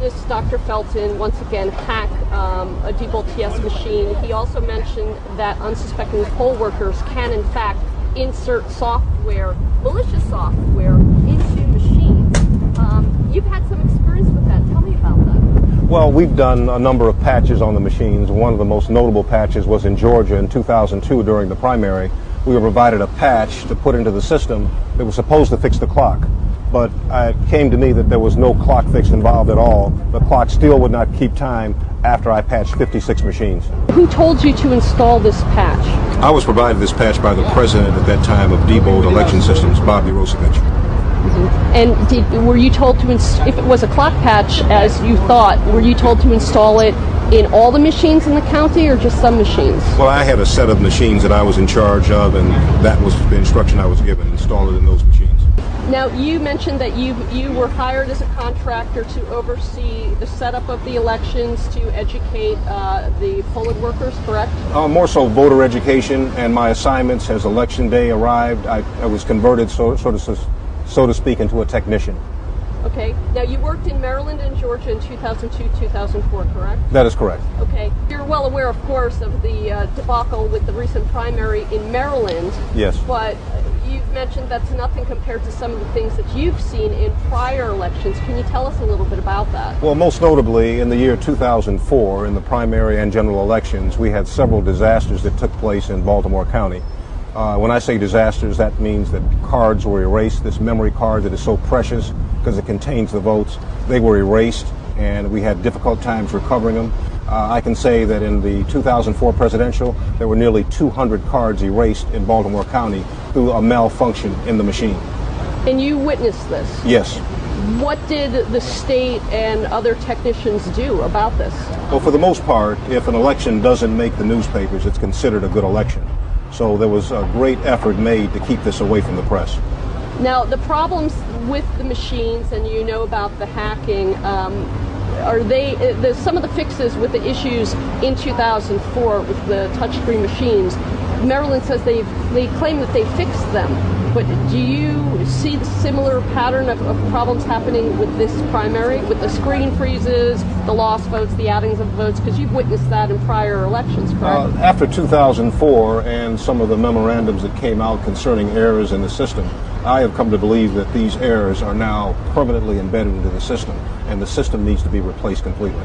witnessed Dr. Felton once again hack a Diebold TS machine. He also mentioned that unsuspecting poll workers can, in fact, insert software, malicious software, into machines. You've had some experience with that. Tell me about that. Well, we've done a number of patches on the machines. One of the most notable patches was in Georgia in 2002 during the primary. We were provided a patch to put into the system that was supposed to fix the clock. But it came to me that there was no clock fix involved at all. The clock still would not keep time after I patched 56 machines. Who told you to install this patch? I was provided this patch by the president at that time of Diebold Election Systems, Bob Urosevich. And were you told to, if it was a clock patch, as you thought, were you told to install it in all the machines in the county or just some machines? Well, I had a set of machines that I was in charge of, and that was the instruction I was given, install it in those machines. Now, you mentioned that you were hired as a contractor to oversee the setup of the elections, to educate the polling workers, correct? More so voter education, and my assignments as election day arrived, I was converted, so to speak, into a technician. Okay. Now, you worked in Maryland and Georgia in 2002, 2004, correct? That is correct. Okay. You're well aware, of course, of the debacle with the recent primary in Maryland. Yes. But you've mentioned that's nothing compared to some of the things that you've seen in prior elections. Can you tell us a little bit about that? Well, most notably, in the year 2004, in the primary and general elections, we had several disasters that took place in Baltimore County. When I say disasters, that means that cards were erased. This memory card that is so precious because it contains the votes, they were erased, and we had difficult times recovering them. I can say that in the 2004 presidential, there were nearly 200 cards erased in Baltimore County through a malfunction in the machine. And you witnessed this? Yes. What did the state and other technicians do about this? Well, for the most part, if an election doesn't make the newspapers, it's considered a good election. So there was a great effort made to keep this away from the press. Now, the problems with the machines, and you know about the hacking, are some of the fixes with the issues in 2004 with the touchscreen machines? Maryland says they claim that they fixed them, but do you see the similar pattern of problems happening with this primary, with the screen freezes, the lost votes, the addings of votes, because you've witnessed that in prior elections, correct? After 2004 and some of the memorandums that came out concerning errors in the system, I have come to believe that these errors are now permanently embedded into the system, and the system needs to be replaced completely.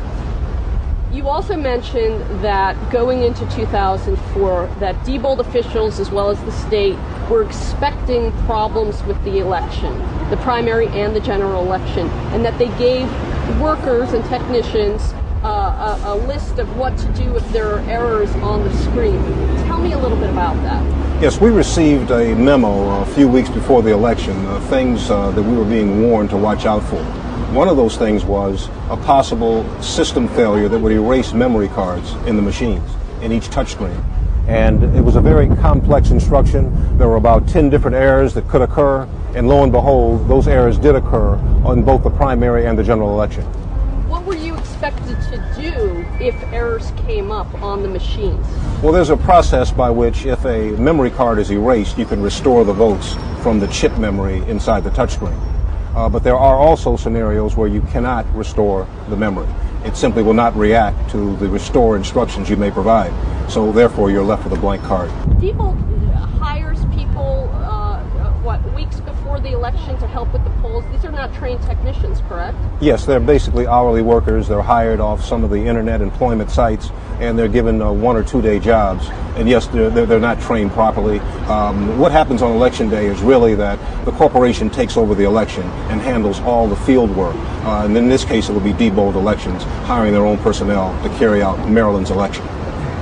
You also mentioned that going into 2004, that Diebold officials as well as the state were expecting problems with the election, the primary and the general election, and that they gave workers and technicians a list of what to do if there are errors on the screen. Tell me a little bit about that. Yes, we received a memo a few weeks before the election, things that we were being warned to watch out for. One of those things was a possible system failure that would erase memory cards in the machines, in each touchscreen. And it was a very complex instruction. There were about 10 different errors that could occur, and lo and behold, those errors did occur on both the primary and the general election. What were you expected to do if errors came up on the machines? Well, there's a process by which if a memory card is erased, you can restore the votes from the chip memory inside the touchscreen. But there are also scenarios where you cannot restore the memory. It simply will not react to the restore instructions you may provide. So therefore, you're left with a blank card. Diebold hires people, weeks before the election to help with the polls. These are not trained technicians, correct? Yes, they're basically hourly workers. They're hired off some of the internet employment sites, and they're given 1 or 2 day jobs. And yes, they're not trained properly. What happens on election day is really that the corporation takes over the election and handles all the field work. And in this case, it will be Diebold Elections, hiring their own personnel to carry out Maryland's election.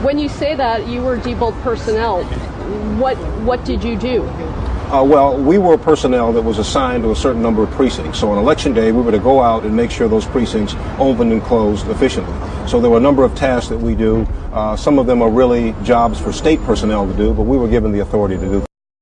When you say that you were Diebold personnel, what did you do? Well, we were personnel that was assigned to a certain number of precincts. So on election day, we were to go out and make sure those precincts opened and closed efficiently. So there were a number of tasks that we do. Some of them are really jobs for state personnel to do, but we were given the authority to do them.